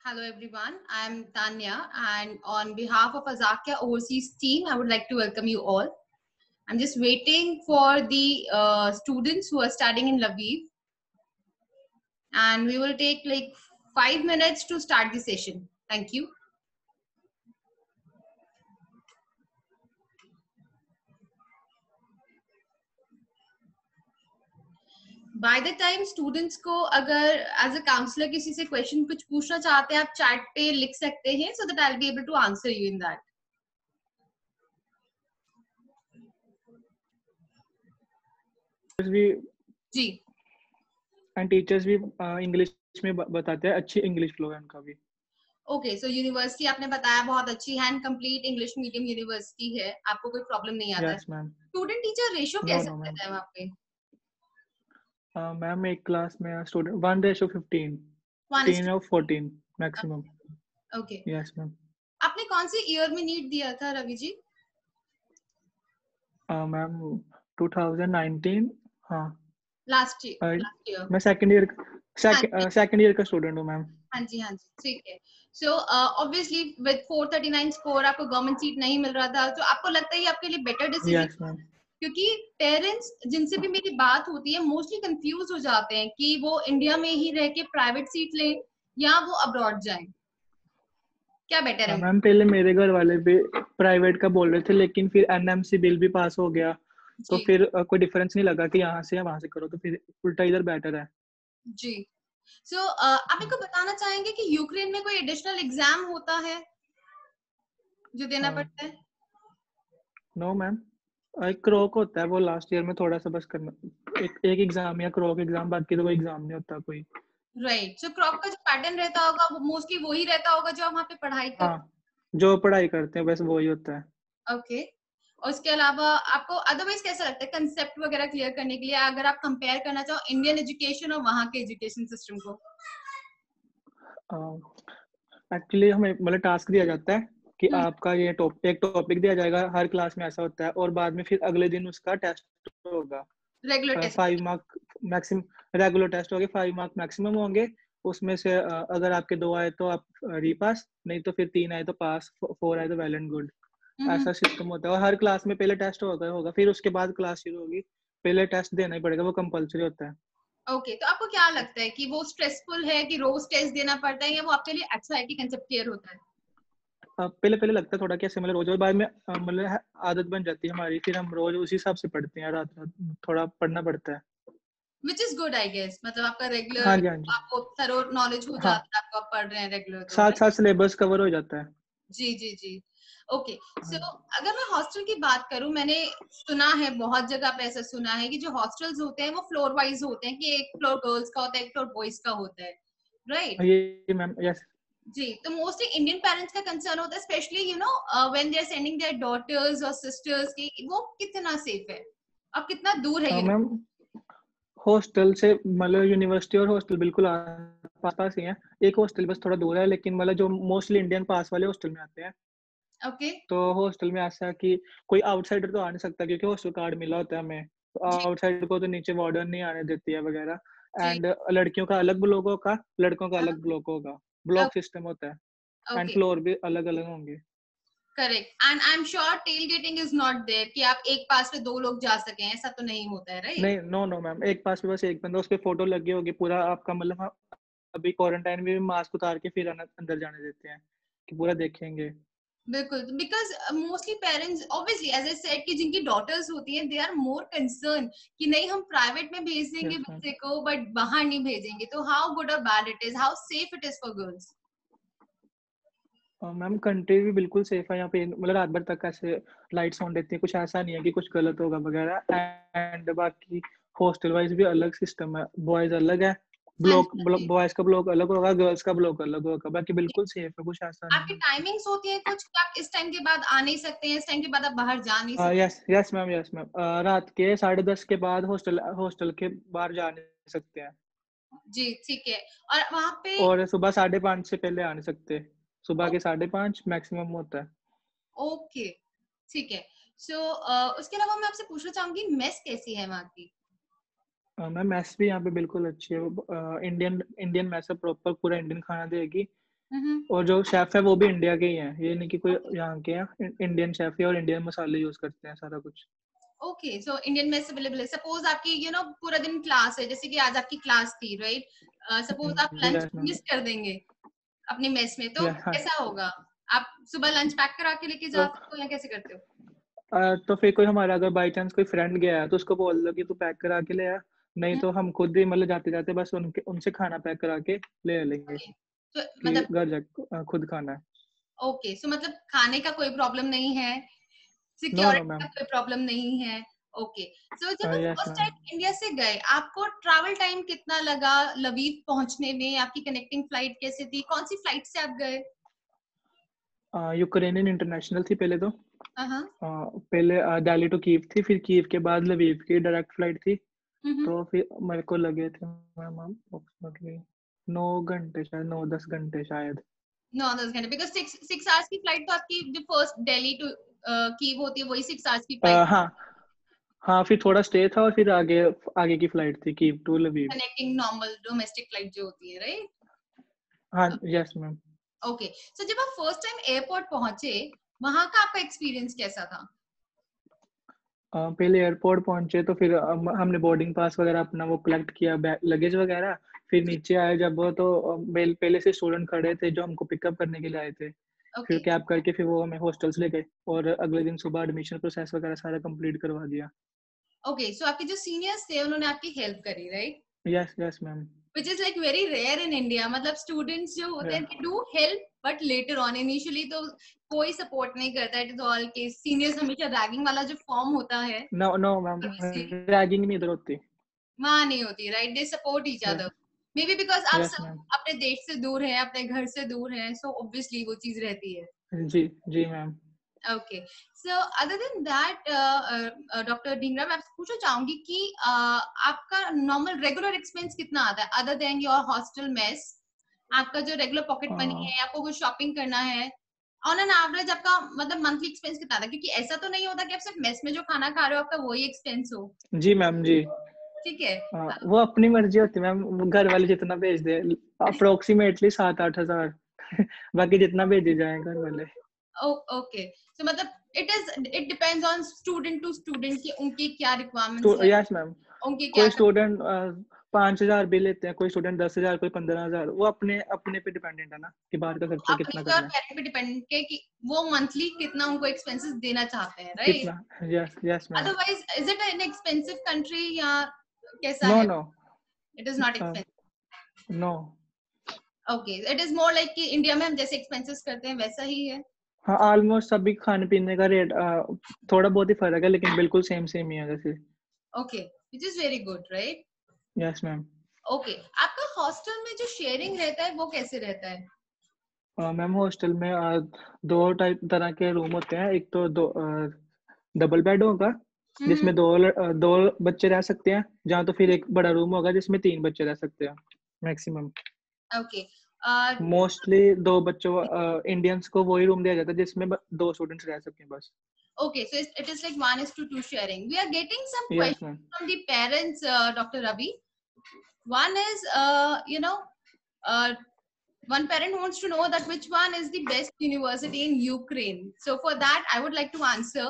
Hello everyone, I am Tanya and on behalf of Azakia Overseas team, I would like to welcome you all. I'm just waiting for the students who are studying in Lviv and we will take like 5 minutes to start the session. Thank you. By the time students को अगर as a counselor किसी से question कुछ पूछना चाहते हैं आप chat पे लिख सकते हैं so that I'll be able to answer you in that. भी जी एंड टीचर्स भी इंग्लिश में बताते हैं, अच्छी इंग्लिश फ्लो है उनका भी. ओके सो यूनिवर्सिटी आपने बताया बहुत अच्छी है and complete English medium university है, आपको कोई प्रॉब्लम नहीं आता है. Yes ma'am. Student teacher ratio no कैसा नो मैम. रहता है वहाँ पे? मैम एक क्लास में स्टूडेंट 1:15 15 और 14 मैक्सिमम. Okay yes ma'am. आपने कौन से ईयर में नीट दिया था रवि जी? मैम 2019. हाँ लास्ट ईयर. मैं सेकंड ईयर का स्टूडेंट हूँ मैम. हाँ जी ठीक है. सो ऑब्वियसली विद 439 स्कोर आपको गवर्नमेंट सीट नहीं मिल रहा था, तो आपको लगता है ये आपके लिए बेटर डिसीजन? Yes ma'am. क्योंकि पेरेंट्स जिनसे भी मेरी बात होती है मोस्टली कंफ्यूज हो जाते हैं कि वो इंडिया में ही रह के प्राइवेट सीट लें या वो अब्रॉड जाएं, क्या बेटर है? मैम पहले मेरे घर वाले भी प्राइवेट का बोल रहे थे, लेकिन फिर एनएमसी बिल भी पास हो गया तो फिर कोई डिफरेंस नहीं लगा कि यहाँ से या वहां से करो, तो फिर उल्टा इधर बेटर है. जी सो आप मेरे को बताना चाहेंगे कि यूक्रेन में कोई एडिशनल एग्जाम होता है जो देना पड़ता है? No ma'am. एक क्रोक होता है, वो लास्ट ईयर में थोड़ा सा बस करना, एक एग्जाम या क्रोक एग्जाम, बाकी तो कोई एग्जाम नहीं होता कोई. राइट सो क्रॉप का जो पैटर्न रहता होगा वो मोस्टली वही रहता होगा जो आप वहाँ पे पढ़ाई कर. हाँ, जो पढ़ाई करते हैं बस वही होता है. ओके और उसके अलावा आपको अदरवाइज कैसा लगता है कंसेप्ट वगैरह क्लियर करने के लिए, अगर आप कंपेयर करना चाहो इंडियन एजुकेशन और वहाँ के एजुकेशन सिस्टम को? एक्चुअली हमें मतलब टास्क दिया जाता है कि आपका ये एक टॉपिक दिया जाएगा, हर क्लास में ऐसा होता है, और बाद में फिर अगले दिन उसका टेस्ट होगा. Regular test? 5 mark maximum regular test होंगे, 5 मार्क मैक्सिमम होंगे. उसमें से अगर आपके 2 आए तो आप रीपास, नहीं तो फिर 3 आए तो पास, 4 आए तो वेल एंड गुड. ऐसा सिस्टम होता है, और हर क्लास में पहले टेस्ट होगा फिर उसके बाद क्लास शुरू होगी. पहले टेस्ट देना ही पड़ेगा, वो कंपलसरी होता है. ओके तो आपको क्या लगता है कि वो स्ट्रेसफुल है कि रोज टेस्ट देना पड़ता है या वो आपके लिए अच्छा है कि कंसेप्ट क्लियर होता है? पहले पहले लगता है थोड़ा कैसे, मतलब रोज, और बाद में मतलब आदत बन जाती है हमारी, फिर हम रोज उसी हिसाब से पढ़ते हैं, रात रात थोड़ा पढ़ना पड़ता है. Which is good I guess, मतलब आपका रेगुलर हाँ जी, हाँ जी. आपको थरो नॉलेज हो हाँ, जाता है, आपको आप पढ़ रहे हैं रेगुलर तो साथ साथ सिलेबस कवर हो जाता है. जी ओके सो अगर मैं हॉस्टल की बात करूं, मैंने सुना है बहुत जगह पे ऐसा सुना है कि जो हॉस्टल्स होते हैं वो फ्लोर वाइज होते हैं कि एक फ्लोर गर्ल्स का होता है एक फ्लोर बॉयज का होता है, राइट? ये मैम. यस. जी तो मोस्टली इंडियन पेरेंट्स का कंसर्न होता है specially you know when they are sending their daughters और सिस्टर्स की वो कितना सेफ है और कितना दूर है मैम हॉस्टल से मतलब यूनिवर्सिटी और हॉस्टल बिल्कुल पास पास ही है. एक हॉस्टल बस थोड़ा दूर है, लेकिन मतलब जो मोस्टली इंडियन पास वाले हॉस्टल में आते हैं. ओके तो हॉस्टल में ऐसा है कि कोई आउटसाइडर तो आ नहीं सकता, क्योंकि हॉस्टल कार्ड मिला होता है हमें, तो जी आउटसाइडर को तो नीचे वार्डन नहीं आने देती है वगैरह. जी एंड लड़कियों का अलग ब्लॉक होगा, लड़कों का अलग ब्लॉक होगा, ब्लॉक सिस्टम होता है. एंड ओके फ्लोर भी अलग अलग होंगे. Correct and I am sure tail getting is not there कि आप एक पास पे दो लोग जा सकें, ऐसा तो नहीं होता है, राइट? नहीं, नो नो मैम, एक पास में बस एक बंदा, उस पे फोटो लगी होगी पूरा आपका, मतलब हाँ, अभी क्वारंटाइन में भी मास्क उतार के फिर अंदर जाने देते हैं कि पूरा देखेंगे. बिल्कुल because mostly parents obviously as I said कि जिनकी डॉटर्स होती हैं दे आर मोर कंसर्न कि नहीं हम प्राइवेट में भेज देंगे यस मैम. बच्चे को बट बाहर नहीं भेजेंगे, तो हाउ गुड और bad it is, how safe it is for girls? Ma'am country भी बिल्कुल सेफ है यहाँ पे, मतलब रात भर तक ऐसे लाइट्स ऑन रहती है, कुछ ऐसा नहीं है कि कुछ गलत होगा वगैरह. एंड बाकी हॉस्टल वाइज भी अलग सिस्टम है, बॉयज अलग है, हाँ ब्लॉक जी बॉयज का ब्लॉक अलग होगा, गर्ल्स का ब्लॉक अलग होगा, बाकी बिल्कुल सेफ है, कुछ ऐसा नहीं आपकी है. टाइमिंग्स होती है कुछ कि आप इस टाइम के बाद आ नहीं सकते हैं, इस टाइम के बाद आप बाहर जा नहीं सकते? Yes yes ma'am, yes ma'am. रात के 10:30 के बाद हॉस्टल के बाहर जा नहीं सकते हैं, जी ठीक है और वहां पे और सुबह 5:30 से पहले आ नहीं सकते. सुबह के 5:30 मैक्सिमम होता है. ओके ठीक है सो उसके अलावा मैं आपसे पूछना चाहूंगी मेस कैसी है वहाँ की? मैम मैस भी यहाँ पे बिल्कुल अच्छी है. इंडियन इंडियन मैस है, प्रॉपर पूरा इंडियन खाना देगी. हम्म। और जो शेफ है वो भी इंडिया के ही हैं, ये नहीं कि कोई यहाँ के हैं, इंडियन शेफ है और इंडियन मसाले यूज करते हैं सारा कुछ। Okay, so Indian mess available है। सपोज आपकी पूरा दिन क्लास है, जैसे कि आज आपकी क्लास थी, राइट? सपोज आप लंच यस मैम। मिस कर देंगे अपनी मेस में, तो यस हाँ। कैसा होगा? आप सुबह लंच पैक करा के लेके तो जाते हो या कैसे करते हो? तो फिर कोई हमारा अगर बाई चांस कोई फ्रेंड गया है तो उसको बोल दो कि तू पैक करा के ले आ, नहीं तो हम खुद ही मतलब जाते जाते बस उनके उनसे खाना पैक करा के ले लेंगे ओके, तो कि मतलब घर जा खुद खाना है। ओके, सो मतलब खाने का कोई प्रॉब्लम नहीं है, नो नो सिक्योरिटी मैम। का कोई प्रॉब्लम नहीं है। ओके, सो जब आप yes first ma'am. Time India से गए, आपको ट्रैवल टाइम कितना लगा लवीव पहुंचने में? आपकी कनेक्टिंग फ्लाइट कैसे थी? कौन सी फ्लाइट से आप गए? यूक्रेनियन इंटरनेशनल थी पहले तो। हाँ। पहले दिल्ली टू कीव थी, फिर कीव के बाद लवीव की डायरेक्ट फ्लाइट थी। हम्म। तो फिर मेरे को लगे थे मैम अप्रोक्सीमेटली 9 घंटे, शायद 9-10 घंटे शायद। 9-10 घंटे, बिकॉज सिक्स आवर्स की फ्लाइट तो आपकी जो फर्स्ट दिल्ली टू कीव होती है वही 6 आवर्स की फ्लाइट, हाँ हाँ, फिर थोड़ा स्टे था और फिर आगे आगे की फ्लाइट थी Kyiv to Lviv. Connecting normal domestic flight जो होती है, राइट? हाँ यस मैम। ओके, सो जब आप फर्स्ट टाइम एयरपोर्ट पहुंचे, वहां का आपका एक्सपीरियंस कैसा था? पहले एयरपोर्ट पहुंचे तो फिर हमने बोर्डिंग पास वगैरह अपना वो कलेक्ट किया, लगेज वगैरह। फिर नीचे आए जब वो तो पहले से स्टूडेंट खड़े थे जो हमको पिकअप करने के लिए आए थे। फिर ओके कैब करके फिर वो हमें हॉस्टल्स ले गए और अगले दिन सुबह एडमिशन प्रोसेस वगैरह सारा कंप्लीट करवा दिया। ओके, सो आपके जो सीनियर्स थे उन्होंने आपकी हेल्प करी, right? Yes yes ma'am. Which is like very rare in India, मतलब स्टूडेंट्स जो होते हैं they do help but later on, initially तो कोई सपोर्ट नहीं करता। इट इज ऑल के सीनियर्स हमेशा रैगिंग वाला जो फॉर्म होता है no no ma'am, obviously ragging नहीं इधर होती। वहां नहीं होती, right? They support each other, maybe because आप यस सब मैम। अपने देश से दूर हैं, अपने घर से दूर हैं, सो ऑब्वियसली वो चीज रहती है। जी जी ma'am. Okay, so other than that doctor Dhingra, मैं आपसे पूछना चाहूंगी कि आपका नॉर्मल रेगुलर एक्सपेंस कितना आता है other than your hostel mess? आपका जो रेगुलर पॉकेट मनी है, आपको कुछ शॉपिंग करना है, ऑन एन एवरेज आपका मतलब मंथली एक्सपेंस कितना आता है? क्योंकि ऐसा तो नहीं होता कि आप सिर्फ मेस में जो खाना खा रहे हो आपका वही एक्सपेंस हो, जी मैम जी। ठीक है? वो अपनी मर्जी होती है मैम, घर वाले जितना भेज दे, अप्रोक्सीमेटली 7-8 हज़ार बाकी जितना भेजे जाए घर वाले। ओके, सो मतलब it depends on student to student कि उनकी क्या तो रिक्वायरमेंट्स है, यस मैम, उनकी क्या कोई स्टूडेंट 5 हज़ार भी लेते हैं, कोई स्टूडेंट 10 हज़ार, कोई 15 हज़ार, वो अपने अपने पे डिपेंडेंट है ना कि बाहर का खर्चा अपने कितना पे और करना है। पेरेंट पे डिपेंड है कि वो मंथली कितना उनको एक्सपेंसेस देना चाहते हैं, राइट? कितना। Yes yes ma'am. Otherwise is it an expensive country या कैसा नो है? No. It is not expensive. No. Okay, it is more like कि इंडिया में हम जैसे एक्सपेंसेस करते हैं वैसा ही है। हाँ ऑलमोस्ट सभी खाने पीने का रेट थोड़ा बहुत ही फर्क है, लेकिन बिल्कुल सेम सेम ही है जैसे। Okay, which is very good, right? Yes ma'am. Okay, आपका हॉस्टल में जो शेयरिंग रहता है वो कैसे रहता है? मैम हॉस्टल में दो टाइप तरह के रूम होते हैं। एक तो दो डबल बेड होगा हम्म। जिसमें दो बच्चे रह सकते हैं, जहाँ तो फिर एक बड़ा रूम होगा जिसमें 3 बच्चे रह सकते हैं मैक्सिमम। ओके, मोस्टली दो बच्चों इंडियंस को वही रूम दिया जाता है जिसमें 2 स्टूडेंट्स रह सकें बस। okay, so it is like 1:2 sharing. We are getting some yes questions ma'am. from the parents, Dr. Ravi. One is, uh, one parent wants to know that which one is the best university in Ukraine. So for that, I would like to answer.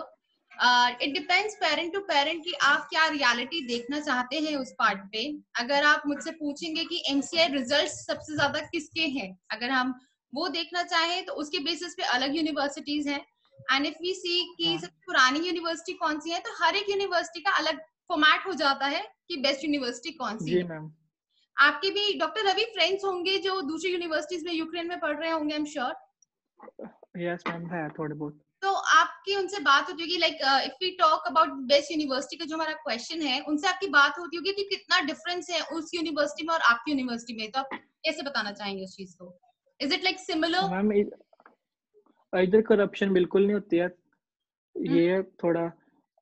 It depends parent to parent कि आप क्या reality देखना चाहते हैं उस part पे। अगर आप मुझसे पूछेंगे कि एमसीआई रिजल्ट्स सबसे ज्यादा किसके हैं, अगर हम वो देखना चाहें तो उसके बेसिस पे अलग यूनिवर्सिटीज हैं। एंड इफ वी सी कि हाँ सबसे पुरानी यूनिवर्सिटी कौन सी है, तो हर एक यूनिवर्सिटी का अलग फॉर्मेट हो जाता है कि बेस्ट यूनिवर्सिटी कौन सी जी है। मैम। आपके भी डॉक्टर रवि फ्रेंड्स होंगे जो दूसरी यूनिवर्सिटीज में यूक्रेन में पढ़ रहे होंगे, I am sure. Yes ma'am है थोड़े बहुत। तो आपकी उनसे बात होती होगी, like if we talk about best university का जो हमारा क्वेश्चन है, उनसे आपकी बात होती होगी कि कितना डिफरेंस है उस यूनिवर्सिटी में और आपकी यूनिवर्सिटी में, तो आप कैसे बताना चाहेंगे उस चीज को? Is it like similar? Ma'am इधर करप्शन बिल्कुल नहीं होती है, ये थोड़ा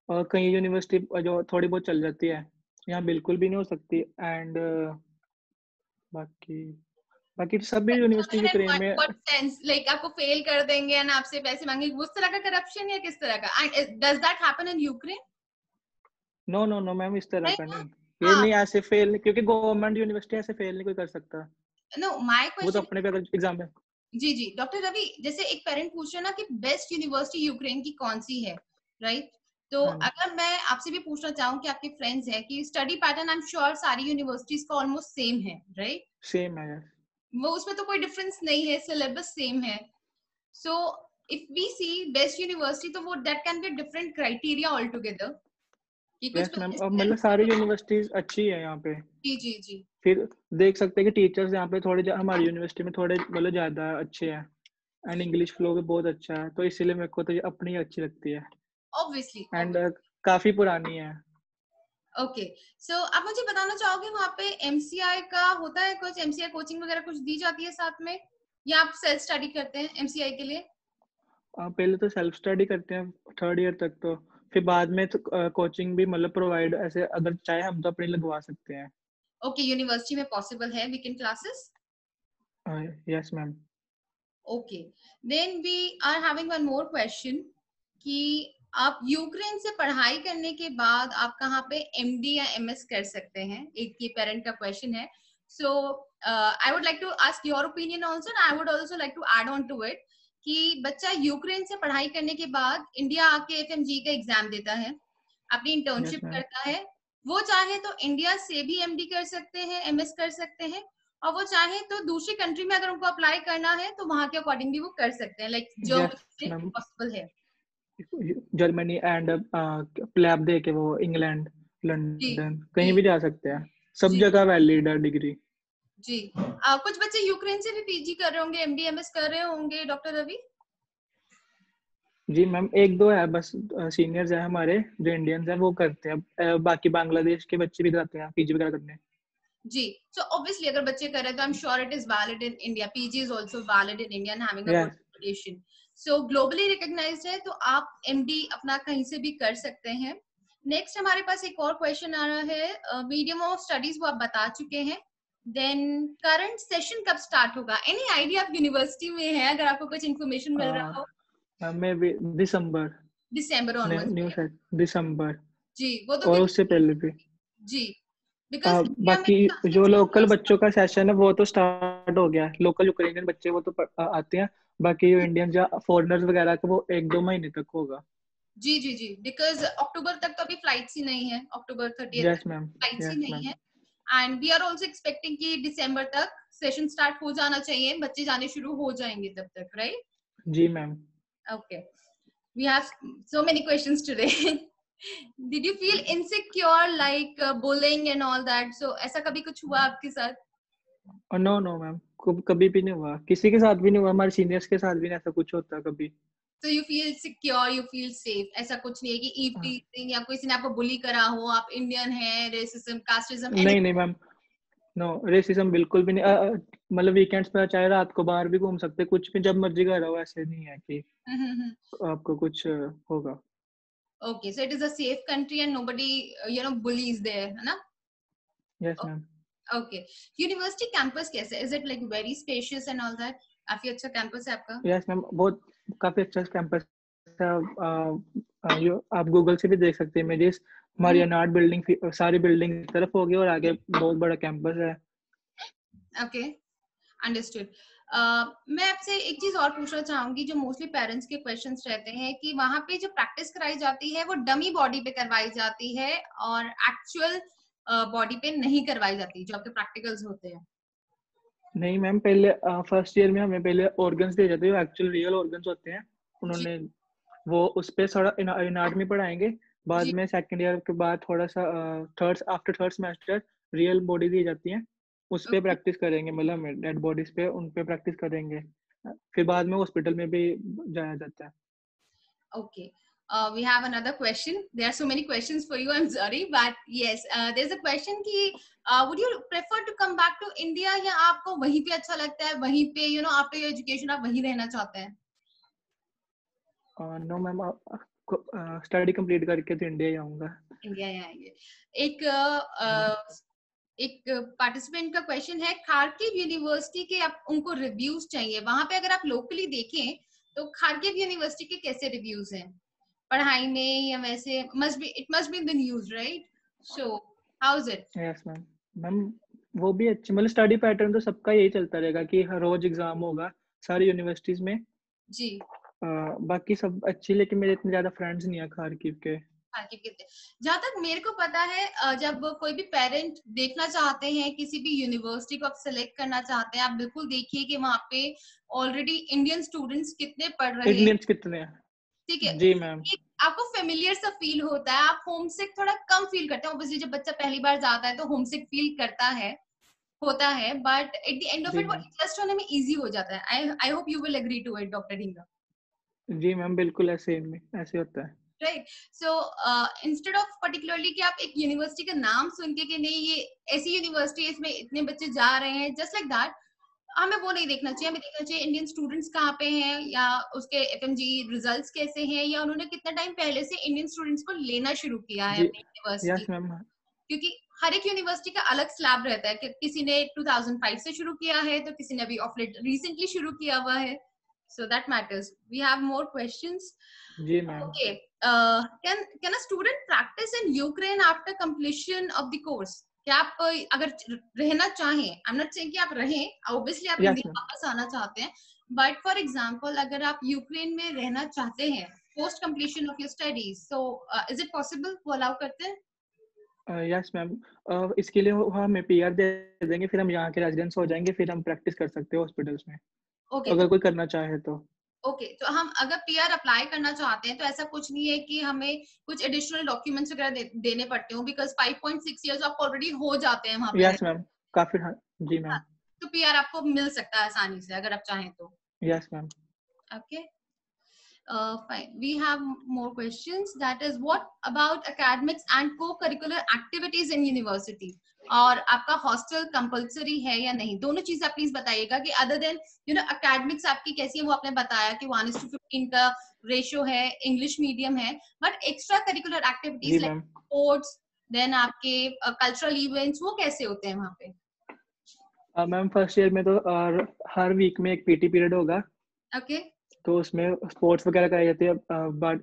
कहीं यूनिवर्सिटी जो थोड़ी बहुत चल जाती है, यहाँ बिल्कुल भी नहीं हो सकती। एंड बाकी बाकी सभी यूनिवर्सिटी यूक्रेन में। व्हाट सेंस, लाइक आपको फेल कर देंगे एंड आपसे पैसे मांगेंगे, उस तरह का करप्शन या किस तरह का? And does that happen in Ukraine? No no no ma'am, इस तरह नहीं का ना? नहीं। ये हाँ, नहीं ऐसे फेल, क्योंकि गवर्नमेंट यूनिवर्सिटी ऐसे फेल नहीं कोई कर सकता। नो माय वो तो क्वेश्चन, अपने पे अगर एग्जाम है। जी जी डॉक्टर रवि, जैसे एक पेरेंट पूछ रहे हैं ना कि बेस्ट यूनिवर्सिटी यूक्रेन की कौन सी है, राइट? तो हाँ, अगर मैं आपसे भी पूछना चाहूँ कि आपके फ्रेंड्स हैं कि study pattern I am sure सारी यूनिवर्सिटीज का ऑलमोस्ट सेम है, राइट? सेम है यार। वो उसमें तो कोई डिफरेंस नहीं है, सिलेबस सेम है। So if we see best university, तो वो that can be different criteria all together कि कुछ यस मैम, अब इस तरह मतलब सारी यूनिवर्सिटीज अच्छी है यहाँ पे। जी जी जी फिर देख सकते हैं कि टीचर्स यहाँ पे थोड़े हमारी यूनिवर्सिटी में थोड़े मतलब ज्यादा अच्छे हैं, एंड इंग्लिश फ्लो भी बहुत अच्छा है, तो इसीलिए मेरे को तो ये अपनी अच्छी लगती है। Obviously and obviously. काफी पुरानी है। ओके, सो आप मुझे बताना चाहोगे वहाँ पे एमसीआई का होता है कुछ, एमसीआई कोचिंग वगैरह कुछ दी जाती है साथ में, या आप सेल्फ स्टडी करते हैं एमसीआई के लिए? पहले तो सेल्फ स्टडी करते हैं 3rd ईयर तक, तो फिर बाद में तो कोचिंग भी मतलब प्रोवाइड ऐसे अगर चाहे हम तो अपनी लगवा सकते हैं। ओके, यूनिवर्सिटी में पॉसिबल है weekend classes? Yes ma'am. Okay, then we are having one more question कि आप यूक्रेन से पढ़ाई करने के बाद आप कहाँ पे एमडी या एमएस कर सकते हैं, एक ये पेरेंट का क्वेश्चन है। So I would like to ask your opinion also, and I would also like to add on to it कि बच्चा यूक्रेन से पढ़ाई करने के बाद इंडिया आके एफएमजी का एग्जाम देता है, अपनी यस इंटर्नशिप मैम। करता है, वो चाहे तो इंडिया से भी एमडी कर सकते हैं, एमएस कर सकते हैं, और वो चाहे तो दूसरी कंट्री में अगर उनको अप्लाई करना है तो वहां के अकॉर्डिंग भी वो कर सकते हैं, लाइक यस जर्मनी से मैम, पॉसिबल है। जर्मनी एंड प्लैब दे के वो इंग्लैंड, जी लंदन, जी कहीं भी जा सकते हैं। सब जी जगह वैलिड है डिग्री। जी। कुछ बच्चे यूक्रेन से भी पीजी कर रहे होंगे, एमडीएमएस कर रहे होंगे डॉक्टर रवि? जी मैम, एक दो है बस सीनियर्स है हमारे जो इंडियंस हैं वो करते हैं, बाकी बांग्लादेश के बच्चे भी जाते हैं पीजी वगैरह करने। जी, सो ऑब्वियसली अगर बच्चे कर रहे हैं तो I am sure it is valid in India, PG is also valid in India and having a good yes. Reputation. So globally recognised है, तो आप एमडी अपना कहीं से भी कर सकते हैं। नेक्स्ट हमारे पास एक और क्वेश्चन आ रहा है, मीडियम ऑफ स्टडीज वो आप बता चुके हैं। देन करंट सेशन कब स्टार्ट होगा, एनी आइडिया आप यूनिवर्सिटी में है, अगर आपको कुछ इन्फॉर्मेशन मिल रहा हो? मैं भी दिसंबर, दिसंबर ऑनवर्ड्स न्यू में? सेट दिसंबर, जी, वो तो और क्योंकि उससे पहले भी। जी, बिकॉज इंडिया में बाकी काफी जो लोकल सीनियर्स। बच्चों का सेशन है वो तो स्टार्ट हो गया है, लोकल यूक्रेनियन बच्चे वो तो आते हैं। बाकी जो इंडियन या फॉरेनर्स वगैरह का वो 1-2 महीने तक होगा। जी जी जी, बिकॉज अक्टूबर तक तो अभी फ्लाइट्स ही नहीं है, अक्टूबर 30 तक यस मैम। फ्लाइट्स ही यस नहीं मैम। है। And we are also expecting कि दिसंबर तक सेशन स्टार्ट हो जाना चाहिए, बच्चे जाने शुरू हो जाएंगे तब तक, राइट? जी ma'am. Okay, we have so many questions today. Did you feel insecure like bullying and all that? So ऐसा कभी कुछ हुआ आपके साथ? और नो नो मैम, कभी भी नहीं हुआ, किसी के साथ भी नहीं हुआ, हमारे सीनियर्स के साथ भी नहीं ऐसा कुछ होता कभी। So you feel secure, you feel safe, ऐसा कुछ नहीं है कि ईव टीजिंग या किसी ने आपको बुली करा हो, आप इंडियन हैं, रेसिज्म, कास्टिज्म, नहीं नहीं मैम, नो रेसिज्म बिल्कुल भी नहीं। मतलब वीकेंड्स पे चाहे रात को बाहर भी घूम सकते, कुछ भी जब मर्जी कर रहा हो, ऐसे नहीं है कि एनी? आपको कुछ होगा। Okay, so it is a safe country and nobody, bullies there, है ना? Yes ma'am. Okay. University campus कैसे? Is it like very spacious and all that? काफी अच्छा कैंपस है आपका? यस मैम, बहुत काफी अच्छा कैंपस है। आप गूगल से भी देख सकते हैं इमेजेस। हमारी अनार्ट बिल्डिंग सारी बिल्डिंग की तरफ होगी और आगे बहुत बड़ा कैंपस है। Okay, understood. मैं आपसे एक चीज और पूछना चाहूंगी, जो मोस्टली पेरेंट्स के क्वेश्चंस रहते हैं कि वहां पे जो प्रैक्टिस कराई जाती है वो डमी बॉडी पे करवाई जाती है और एक्चुअल बॉडी पे नहीं करवाई जाती, जो आपके प्रैक्टिकल्स होते हैं। नहीं मैम, पहले फर्स्ट ईयर में हमें पहले ऑर्गन्स दिए जाते हैं, एक्चुअल रियल ऑर्गन्स होते हैं। जी उन्होंने वो उस पे थोड़ा एनाटॉमी पढ़ाएंगे। बाद जी। में सेकंड ईयर के बाद थोड़ा सा थर्ड सेमेस्टर रियल बॉडी दी जाती है, उस पे ओके प्रैक्टिस करेंगे, मतलब डेड बॉडीज पे उन पे प्रैक्टिस करेंगे। फिर बाद में हॉस्पिटल में भी जाया जाता है। Okay. We have another question. There are so many questions for you. I'm sorry, but yes, there's a question कि would you prefer to come back to India, या आपको वहीं पे अच्छा लगता है, वहीं पे after your education आप वहीं रहना चाहते हैं? नो मैम, स्टडी कंप्लीट करके तो इंडिया ही आऊँगा। इंडिया ही आएंगे। एक एक पार्टिसिपेंट का क्वेश्चन है, खारकिव यूनिवर्सिटी के आप उनको रिव्यूज चाहिए, वहां पे अगर आप लोकली देखें तो खारकिव यूनिवर्सिटी के कैसे रिव्यूज हैं पढ़ाई में, या वैसे it must be in the news, right? So how is it? Yes ma'am. Ma'am वो भी अच्छी, मतलब स्टडी पैटर्न तो सबका यही चलता रहेगा कि हर रोज एग्जाम होगा, सारी यूनिवर्सिटीज में। जी। बाकी सब अच्छी, लेकिन मेरे इतने ज्यादा फ्रेंड्स नहीं है खारकिव के। खारकिव के जहाँ तक मेरे को पता है, जब कोई भी पेरेंट देखना चाहते हैं किसी भी यूनिवर्सिटी को आप सिलेक्ट करना चाहते हैं, आप बिल्कुल देखिए कि वहाँ पे ऑलरेडी इंडियन स्टूडेंट्स कितने पढ़ रहे हैं। इंडियंस कितने हैं? ठीक है, जी मैम। आपको फेमिलियर सा फील होता है, आप होमसिक थोड़ा कम फील करते हैं। ऑब्वियसली जब बच्चा पहली बार जाता है तो होमसिक फील करता है, होता है, but at the end of जी इट वो मैम। एडजस्ट होने में इजी हो जाता है। I hope you will agree to it, doctor Dhingra. जी मैम, बिल्कुल ऐसे ऐसे होता है। Right. So instead of particularly कि आप एक यूनिवर्सिटी का नाम सुन के कि नहीं ये ऐसी यूनिवर्सिटी है इसमें इतने बच्चे जा रहे हैं, जस्ट लाइक दैट, हमें वो नहीं देखना चाहिए। हमें देखना चाहिए इंडियन स्टूडेंट्स कहाँ पे हैं, या उसके एफएमजी रिजल्ट्स कैसे हैं, या उन्होंने कितना टाइम पहले से इंडियन स्टूडेंट्स को लेना शुरू किया है जी अपनी यूनिवर्सिटी। Yes ma'am. क्योंकि हर एक यूनिवर्सिटी का अलग स्लैब रहता है कि किसी ने 2005 से शुरू किया है तो किसी ने अभी ऑफ लेट रिसेंटली शुरू किया हुआ है। So that matters. We have more questions. जी ma'am. Okay. Can a student practice in Ukraine after completion of the course? क्या आप अगर रहना चाहें, I'm not saying कि आप रहें, obviously आप यस इंडिया मैम। वापस आना चाहते हैं, but for example अगर आप यूक्रेन में रहना चाहते हैं post completion of your studies, so is it possible? वो allow करते हैं? Yes ma'am. इसके लिए वो हमें पीआर दे देंगे, फिर हम यहाँ के रेजिडेंट्स हो जाएंगे, फिर हम प्रैक्टिस कर सकते हैं हॉस्पिटल्स में, Okay, अगर कोई करना चाहे तो। ओके, तो हम अगर पीआर अप्लाई करना चाहते हैं तो ऐसा कुछ नहीं है कि हमें कुछ एडिशनल डॉक्यूमेंट्स वगैरह देने पड़ते हो, बिकॉज 5.6 इयर्स आप ऑलरेडी हो जाते हैं वहां पे रह। यस मैम, काफी। हाँ जी हाँ, मैम। तो पीआर आपको मिल सकता है आसानी से अगर आप चाहें तो। Yes ma'am. Okay, fine. We have more questions. That is, what about academics and co-curricular activities in university? और आपका हॉस्टल कंपलसरी है या नहीं? दोनों चीज आप प्लीज बताइएगा कि अदर देन एकेडमिक्स आपकी कैसी है, वो आपने बताया कि 1:15 का रेशियो है, इंग्लिश मीडियम है, बट एक्स्ट्रा करिकुलर एक्टिविटीज जी लाइक मैम। स्पोर्ट्स, देन आपके कल्चरल इवेंट्स, वो कैसे होते हैं वहाँ पे? मैम फर्स्ट ईयर में तो हर वीक में एक पीटी पीरियड होगा, ओके, तो उसमें स्पोर्ट्स वगैरह कराई जाती है।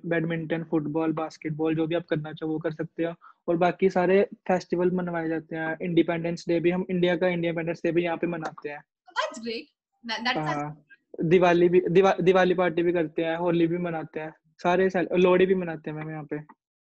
बैडमिंटन, फुटबॉल, बास्केटबॉल, जो भी आप करना चाहो वो कर सकते हो। और बाकी सारे फेस्टिवल मनवाए जाते हैं। इंडिपेंडेंस डे भी, हम इंडिया का इंडिपेंडेंस डे भी यहाँ पे मनाते हैं। That's great. दैट्स दिवाली भी, दिवाली पार्टी भी करते हैं, होली भी मनाते हैं, सारे लोहड़ी भी मनाते हैं मैम यहाँ पे।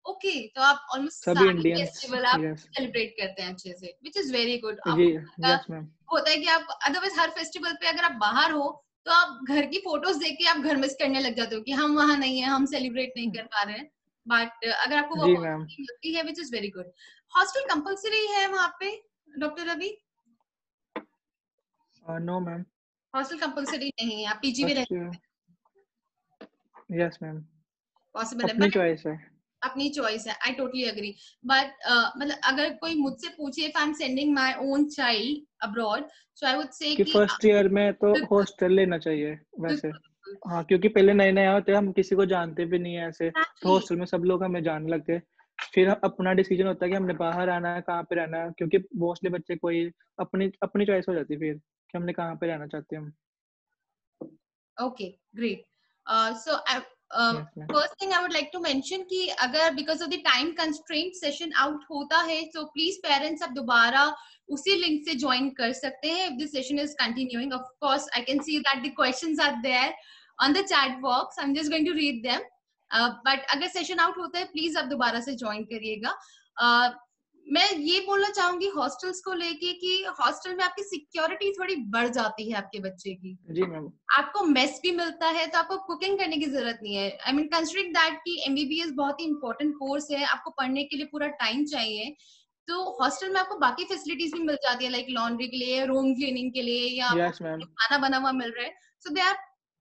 ओके, तो आप ऑलमोस्ट सभी सारे इंडियंस। फेस्टिवल आप यस सेलिब्रेट करते हैं अच्छे से, विच इज वेरी गुड। जी। आपको यस मैम। होता है कि आप अदरवाइज हर फेस्टिवल पे अगर आप बाहर हो तो आप घर की फोटोज देख के आप घर मिस करने लग जाते हो कि हम वहां नहीं है, हम सेलिब्रेट नहीं कर पा रहे हैं। बट अगर आपको वो जी मैम। अपॉर्चुनिटी मिलती है, which is very good. Hostel compulsory है वहां पे, doctor Ravi? No ma'am. Hostel compulsory नहीं है, आप पीजी में रह फर्स्ट। Yes ma'am. पॉसिबल है, अपनी बट चॉइस है अपनी चॉइस है। I totally agree. बट मतलब अगर कोई मुझसे पूछे if I am sending my own child abroad, so I would say कि कि फर्स्ट ईयर में तो बिल्कुल हॉस्टल लेना चाहिए वैसे। बिल्कुल बिल्कुल, हाँ, क्योंकि पहले नए नए होते हैं, हम किसी को जानते भी नहीं है ऐसे, तो एग्जैक्टली। हॉस्टल में सब लोग हमें जानने लगते हैं। फिर अपना डिसीजन होता है कि हमने बाहर आना है, कहाँ पे रहना है, क्योंकि मोस्टली बच्चे कोई अपनी अपनी चॉइस हो जाती है फिर कि हमने कहाँ पे रहना चाहते हैं हम। Okay, great. So, yes ma'am. first thing I would like to mention कि अगर because of the time constraint session out होता है, so please parents आप दोबारा उसी link से join कर सकते हैं if the session is continuing. Of course, I can see that the questions are there on the chat box. I'm just going to read them. But अगर session out होता है, please आप दोबारा से join करिएगा. मैं ये बोलना चाहूंगी हॉस्टल्स को लेके कि हॉस्टल में आपकी सिक्योरिटी थोड़ी बढ़ जाती है आपके बच्चे की। जी मैम। आपको मेस भी मिलता है तो आपको कुकिंग करने की जरूरत नहीं है। आई मीन कंसिडरिंग दैट कि एमबीबीएस बहुत ही इंपॉर्टेंट कोर्स है, आपको पढ़ने के लिए पूरा टाइम चाहिए, तो हॉस्टल में आपको बाकी फैसिलिटीज भी मिल जाती है, लाइक लॉन्ड्री के लिए, रूम क्लीनिंग के लिए, या आपको यस मैम। खाना बना हुआ मिल रहा है। So they are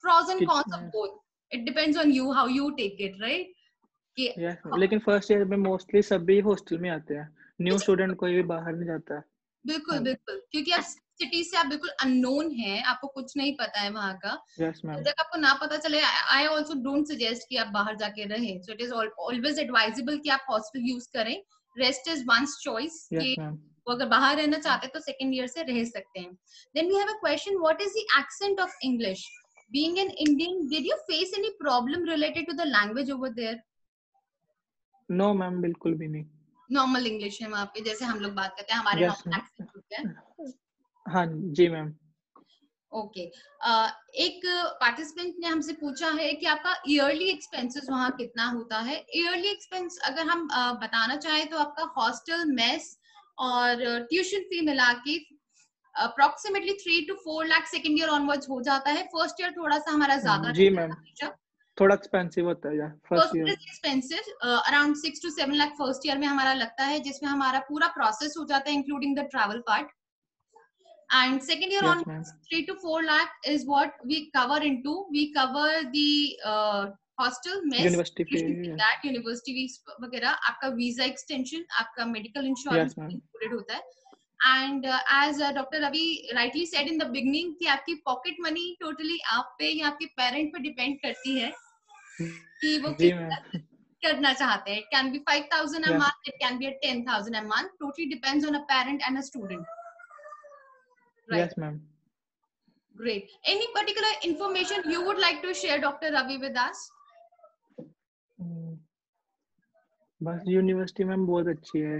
pros and cons of kitchen. Both. It depends on you how you take it, right? कि यस मैम, लेकिन फर्स्ट ईयर में मोस्टली सभी हॉस्टल में आते हैं, न्यू स्टूडेंट कोई भी बाहर नहीं जाता है। बिल्कुल हाँ। बिल्कुल, क्योंकि आप सिटी से आप बिल्कुल अननोन है, आपको कुछ नहीं पता है वहां का। यस जब मैम। तक आपको ना पता चले, आई ऑल्सो डोंट सजेस्ट कि आप बाहर जाके रहें। So it is always advisable कि आप हॉस्टल यूज करें। रेस्ट इज वंस चॉइस कि यस मैम। वो अगर बाहर रहना चाहते हैं तो सेकंड ईयर से रह सकते हैं। Then we have a question, what is the accent of English? Being an Indian, did you face any problem related to the language over there? No ma'am, बिल्कुल भी नहीं। नॉर्मल इंग्लिश है वहां पे, जैसे हम लोग बात करते हैं, हमारे यस नॉर्मल मैम। एक्सेंट होते हैं। हाँ जी मैम। ओके। एक पार्टिसिपेंट ने हमसे पूछा है कि आपका ईयरली एक्सपेंसेस वहाँ कितना होता है। ईयरली एक्सपेंस अगर हम बताना चाहें तो आपका हॉस्टल, मेस और ट्यूशन फी मिला के approximately 3 to 4 lakh second year onwards हो जाता है। फर्स्ट ईयर थोड़ा सा हमारा ज्यादा जी रहता है मैम, हमेशा। थोड़ा एक्सपेंसिव होता है यार first first year. Year expensive around 6 to 7 lakh first year में हमारा लगता है, जिसमें हमारा पूरा प्रोसेस हो जाता है including the travel part. And second year yes ma'am, onwards, 3 to 4 lakh is what we cover into. We cover the hostel, mess, university fee. tuition fee, that university fees वगैरह, आपका visa extension, आपका medical insurance yes ma'am, included होता है। And as Dr. Ravi rightly said in the beginning कि आपकी pocket money totally आप पे या आपके parent पे depend करती है कि वो जी मैम, कितना करना चाहते हैं। It can be 5,000 a yes month, it can be a 10,000 a month. Totally depends on a parent and a student, right? Yes ma'am. Great. Any particular information you would like to share, Dr. Ravi, with us? बस university ma'am बहुत अच्छी है।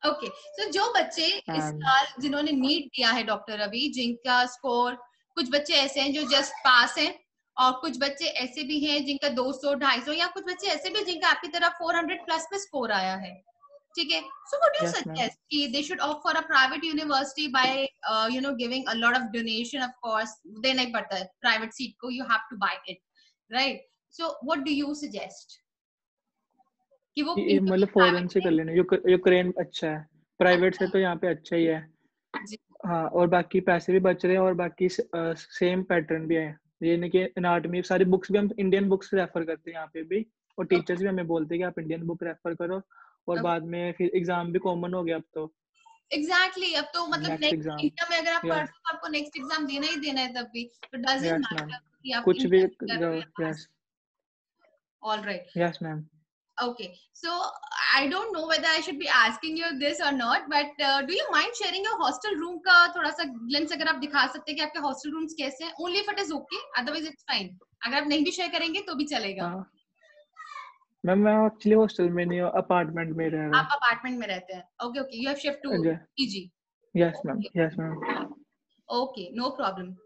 Okay. So जो बच्चे इस and साल जिन्होंने NEET दिया है डॉक्टर रवि, जिनका स्कोर, कुछ बच्चे ऐसे हैं जो जस्ट पास हैं और कुछ बच्चे ऐसे भी हैं जिनका 200, 250, या कुछ बच्चे ऐसे भी जिनका आपकी तरह 400 प्लस में स्कोर आया है, ठीक है? So what do you yes ma'am, suggest कि they should opt for a private university by giving a lot of donation, of course देना ही पड़ता है private seat को, you have to buy it, right? So what do you suggest कि वो इनको मतलब foreign private से कर में? लेना, यूक्रेन अच्छा है, प्राइवेट से तो यहाँ पे अच्छा ही है। जी हाँ, और बाकी पैसे भी बच रहे हैं और बाकी सेम पैटर्न भी है। ये नहीं कि एनाटॉमी सारी बुक्स भी हम इंडियन बुक्स रेफर करते हैं यहाँ पे भी, और टीचर्स भी हमें बोलते हैं कि आप इंडियन बुक रेफर करो, और बाद में फिर एग्जाम भी कॉमन हो गया अब तो, एग्जैक्टली। अब तो मतलब नेक्स्ट नेक्स्ट एग्जाम। इंडिया में अगर आप पढ़ यस, रहे हो तो आपको नेक्स्ट एग्जाम देना ही देना है तब भी, तो डजंट यस मैम, मैटर कि आप कुछ भी इंडिया में कर रहे हो या pass. Yes, all right. Yes ma'am. Okay, so I don't know whether I should be asking you this or not, but do you mind sharing your hostel room का थोड़ा सा glimpse अगर आप दिखा सकते हैं कि आपके hostel rooms कैसे हैं? Only if it is okay, otherwise it's fine. अगर आप नहीं भी शेयर करेंगे तो भी चलेगा। हाँ मैम, मैं एक्चुअली हॉस्टल में नहीं हूँ, अपार्टमेंट में रह रहा आप अपार्टमेंट में रहते हैं? Okay, okay, you have shift to हूँ। PG. Yes ma'am, Okay, yes ma'am. okay, no problem.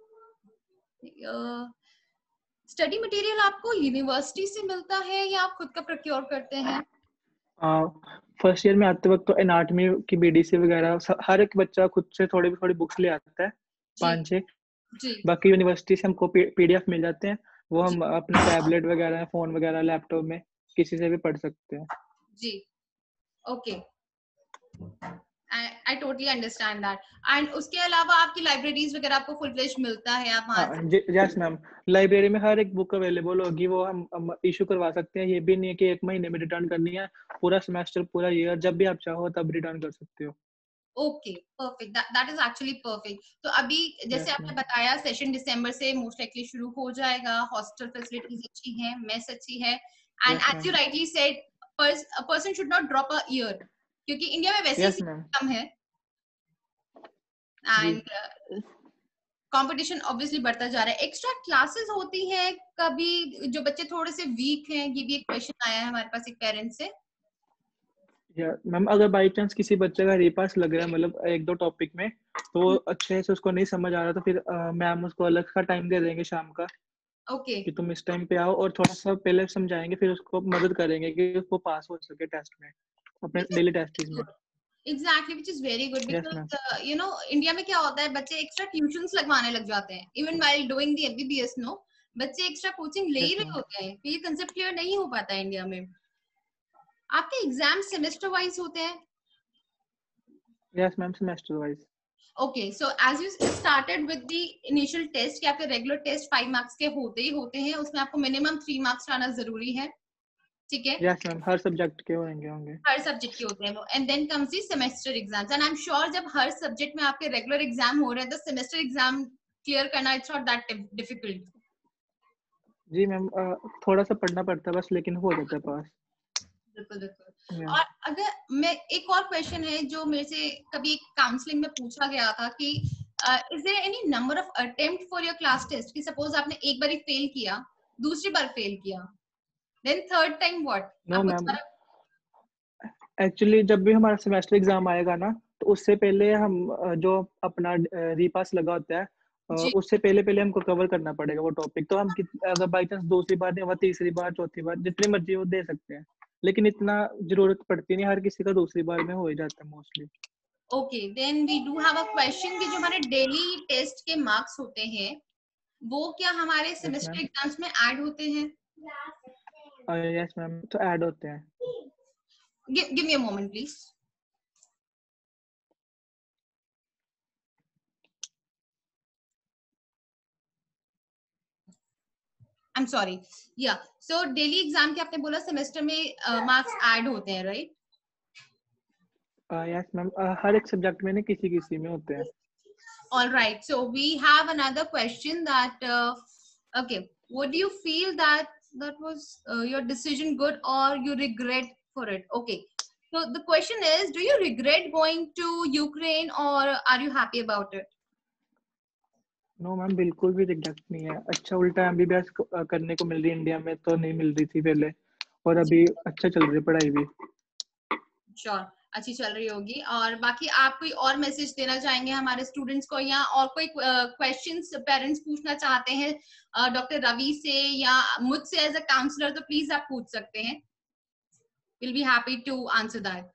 Study material आपको यूनिवर्सिटी से मिलता है या आप खुद का प्रोक्योर करते हैं? फर्स्ट ईयर में आते वक्त तो एनाटॉमी की बीडीसी वगैरह हर एक बच्चा खुद से थोड़ी थोड़ी बुक्स ले आता है, जी 5-6। जी बाकी यूनिवर्सिटी से हमको पीडीएफ मिल जाते हैं, वो जी हम अपने टैबलेट वगैरह, फोन वगैरह, लैपटॉप में किसी से भी पढ़ सकते हैं। जी। Okay, I totally understand that. And उसके अलावा आपकी लाइब्रेरीज वगैरह आपको फुल फ्लेश मिलता है, आप वहां हाँ से? यस मैम, लाइब्रेरी में हर एक बुक अवेलेबल होगी, वो हम इशू करवा सकते हैं। ये भी नहीं है कि 1 महीने में रिटर्न करनी है, पूरा सेमेस्टर, पूरा ईयर, जब भी आप चाहो तब रिटर्न कर सकते हो। Okay, perfect, that is actually perfect. तो अभी जैसे यस आपने मैम, बताया सेशन दिसंबर से मोस्ट लाइकली शुरू हो जाएगा, हॉस्टल फैसिलिटीज अच्छी हैं, मेस अच्छी है, and yes as you ma'am, rightly said a person should not drop a year, क्योंकि इंडिया में वैसे ही यस सीट मैम। कम है जी एंड कंपटीशन ऑब्वियसली बढ़ता जा रहा है। एक्स्ट्रा क्लासेस होती हैं कभी जो बच्चे थोड़े से वीक हैं? ये भी एक क्वेश्चन आया है हमारे पास एक पेरेंट्स से। मैम, अगर बाई चांस किसी बच्चे का रीपास लग रहा है, मतलब 1-2 टॉपिक में, तो वो अच्छे से उसको नहीं समझ आ रहा, तो फिर मैम उसको अलग का टाइम दे देंगे शाम का, ओके, कि तुम इस टाइम पे आओ, और थोड़ा सा पहले समझाएंगे, फिर उसको मदद करेंगे कि वो पास हो सके टेस्ट में, अपने which is daily very test में। Good. Exactly, which is very good yes ma'am, because India में क्या होता है, बच्चे एक्स्ट्रा ट्यूशंस लगवाने लग जाते हैं even while doing the MBBS. No, बच्चे एक्स्ट्रा कोचिंग ले ही यस रहे मैम, होते हैं, तो ये कंसेप्ट क्लियर नहीं हो पाता है इंडिया में। आपके एग्जाम सेमेस्टर वाइज होते हैं? Yes ma'am, semester wise. Okay, so as you started with the initial test कि आपके regular test 5 marks के होते ही होते हैं, उसमें आपको minimum 3 marks लाना जरूरी है, ठीक है? यस मैम, हर सब्जेक्ट के होंगे। हर सब्जेक्ट के होते हैं वो, and then comes the semester exams, and I'm sure जब हर सब्जेक्ट में आपके regular exam हो रहे हैं तो semester exam clear करना it's not that difficult. जी मैम, थोड़ा सा पढ़ना पड़ता है बस, लेकिन हो जाता है पास। बिल्कुल बिल्कुल। यस, और अगर मैं एक और क्वेश्चन है जो मेरे से कभी काउंसलिंग में पूछा गया था कि is there any number of attempt for your class test, कि सपोज आपने एक बार फेल किया, दूसरी बार फेल किया, then third time what? No आपको मैम, दोबारा? एक्चुअली जब भी हमारा सेमेस्टर एग्जाम आएगा ना, तो उससे पहले हम जो अपना रीपास लगा होता है, जी उससे पहले पहले हमको कवर करना पड़ेगा वो टॉपिक। तो हम अगर बाई चांस दूसरी बार नहीं हुआ, तीसरी बार, चौथी बार, जितनी मर्जी वो दे सकते हैं, लेकिन इतना जरूरत पड़ती नहीं, हर किसी का दूसरी बार में हो ही जाता है mostly. Okay, then we do have a question कि जो हमारे डेली टेस्ट के मार्क्स होते हैं वो क्या हमारे यस सेमेस्टर मैम। एग्जाम्स में ऐड होते हैं? यस मैम, तो ऐड होते हैं। Give me a moment please. I am sorry. या सो डेली एग्जाम के आपने बोला सेमेस्टर में मार्क्स ऐड होते हैं, राइट? यस मैम, हर एक सब्जेक्ट में नहीं, किसी किसी में होते हैं। All right, so we have another question that okay, what do you feel that was your decision good or you regret for it? Okay, so the question is, do you regret going to Ukraine or are you happy about it? No ma'am, बिल्कुल भी regret नहीं है। अच्छा, उल्टा MBBS करने को मिल रही है इंडिया में, तो नहीं मिल रही थी पहले, और अभी अच्छा चल रही है पढ़ाई भी। श्योर, अच्छी चल रही होगी। और बाकी आप कोई और मैसेज देना चाहेंगे हमारे स्टूडेंट्स को, या और कोई क्वेश्चंस पेरेंट्स पूछना चाहते हैं डॉक्टर रवि से या मुझसे एज अ काउंसलर, तो प्लीज आप पूछ सकते हैं। Will be happy to answer that.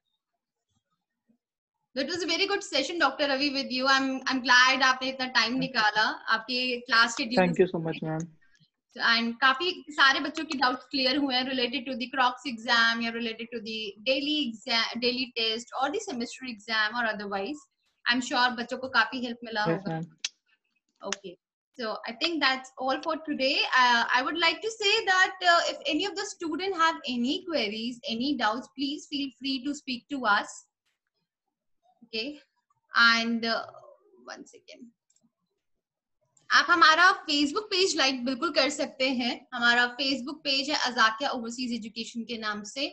It was a very good session, Dr. Ravi, with you. I'm glad आपने इतना टाइम निकाला आपके class schedule thank you so much ma'am. And काफी सारे बच्चों की डाउट्स क्लियर हुए हैं रिलेटेड टू द क्रॉक्स एग्जाम या related to the daily exam, daily test और द सेमेस्टर एग्जाम और अदरवाइज। आई एम श्योर बच्चों को काफी हेल्प मिला यस होगा। Ma'am. Okay, so I think that's all for today. I would like to say that if any of the student have any queries, any doubts, please feel free to speak to us. Okay, and one second, आप हमारा Facebook page like बिल्कुल कर सकते हैं। हमारा Facebook page है अज़ाकिया overseas education के नाम से।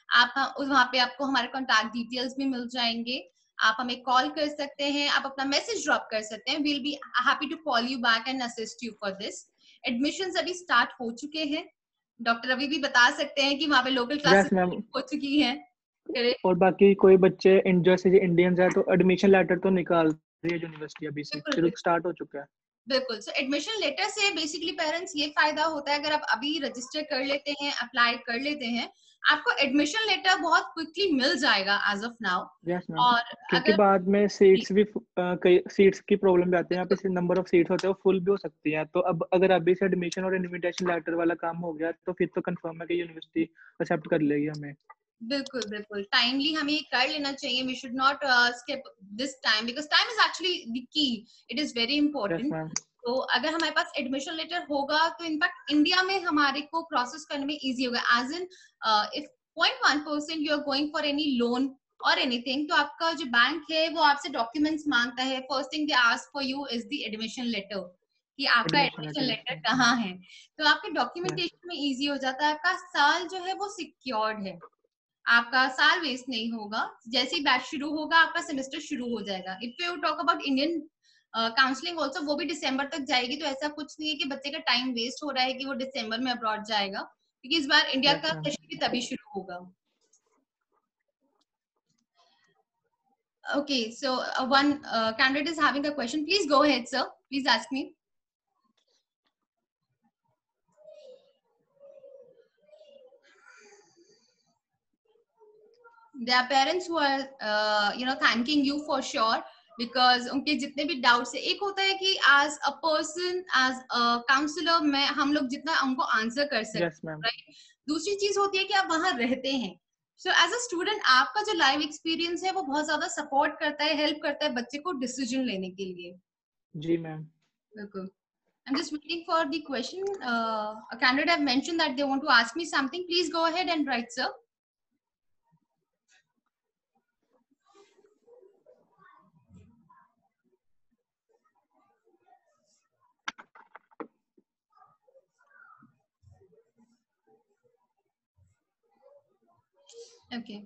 आप वहाँ पे आपको हमारे कॉन्टैक्ट डिटेल्स भी मिल जाएंगे। आप हमें कॉल कर सकते हैं, आप अपना मैसेज ड्रॉप कर सकते हैं। Will be happy to call you back and assist you for this. Admissions अभी स्टार्ट हो चुके हैं। डॉक्टर रवि भी बता सकते हैं कि वहाँ पे लोकल क्लासेस यस मैम, हो चुकी हैं। और बाकी कोई बच्चे जैसे इंडियंस है तो एडमिशन लेटर तो निकाल रही है यूनिवर्सिटी अभी से, बिल्कुल शुरू स्टार्ट हो चुका है। बिल्कुल। सो एडमिशन लेटर से बेसिकली पेरेंट्स ये फायदा होता है, अगर आप अभी रजिस्टर कर लेते हैं, अप्लाई कर लेते हैं, आपको एडमिशन लेटर बहुत क्विकली मिल जाएगा as of now. Yes ma'am, और क्योंकि अगर बाद में सीट्स भी कई सीट्स की प्रॉब्लम भी आती है, यहाँ पे नंबर ऑफ सीट्स होते हैं वो फुल भी हो सकती है। तो अब अगर अभी से एडमिशन और इनविटेशन लेटर वाला काम हो गया तो फिर तो कंफर्म है कि यूनिवर्सिटी एक्सेप्ट कर लेगी हमें। बिल्कुल बिल्कुल टाइमली हमें ये कर लेना चाहिए। We should not skip this time because time is actually the key, it is very yes important. Ma'am. तो अगर हमारे पास एडमिशन लेटर होगा तो इनफैक्ट इंडिया में हमारे को प्रोसेस करने में इजी होगा। As in if 0.1% you are going for any loan और एनीथिंग, तो आपका जो बैंक है वो आपसे डॉक्यूमेंट्स मांगता है। First thing they ask for you is the admission letter, कि आपका admission admission letter, yes letter ma'am. कहाँ है। तो आपके यस डॉक्यूमेंटेशन में इजी हो जाता है। आपका साल जो है वो सिक्योर्ड है, आपका साल वेस्ट नहीं होगा। जैसे ही बैच शुरू होगा आपका सेमेस्टर शुरू हो जाएगा। If you talk about Indian counselling also, वो भी दिसंबर तक जाएगी। तो ऐसा कुछ नहीं है कि बच्चे का टाइम वेस्ट हो रहा है कि वो दिसंबर में अब्रॉड जाएगा, क्योंकि इस बार इंडिया यस का मैम। सेशन भी तभी शुरू होगा। Okay, so one candidate is having a question. Please go ahead sir, please ask me. There are parents who are thanking you for sure, because उनके जितने भी डाउट्स है, एक होता है कि as a person, as a counsellor मैं हम लोग जितना उनको आंसर कर सकते यस हैं, मैम। राइट। दूसरी चीज होती है कि आप वहां रहते हैं। सो एज अ स्टूडेंट आपका जो लाइव एक्सपीरियंस है वो बहुत ज्यादा सपोर्ट करता है, हेल्प करता है बच्चे को डिसीजन लेने के लिए। जी मैम। बिल्कुल। I'm just waiting for the question. A candidate have mentioned that they want to ask me something. Please go ahead and write, sir. Okay.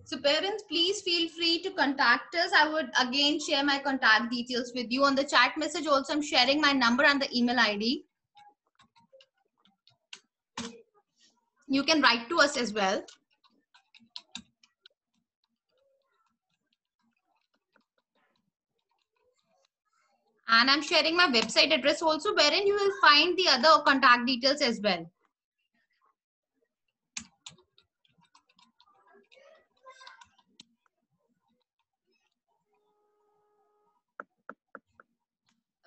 So parents, please feel free to contact us. I would again share my contact details with you on the chat message. Also, I'm sharing my number and the email ID. You can write to us as well. And I'm sharing my website address also, wherein you will find the other contact details as well.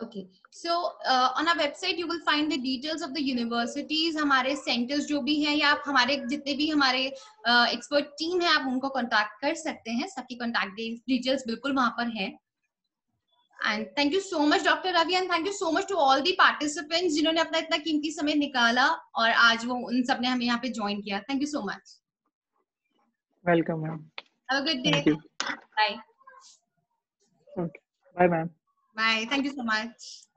Okay, so on our website you will find the details of the universities, हमारे centers जो भी हैं, या आप हमारे जितने भी हमारे expert team है, आप उनको contact कर सकते हैं. सबकी contact details बिल्कुल वहाँ पर हैं. And thank you so much, Dr. Ravi, and thank you so much to all the participants जिन्होंने अपना इतना कीमती समय निकाला और आज वो उन सब ने हमें यहाँ पे join किया. Thank you so much. Welcome, ma'am. Have a good day. Thank you. Bye. Okay. Bye, ma'am. Bye. Thank you so much.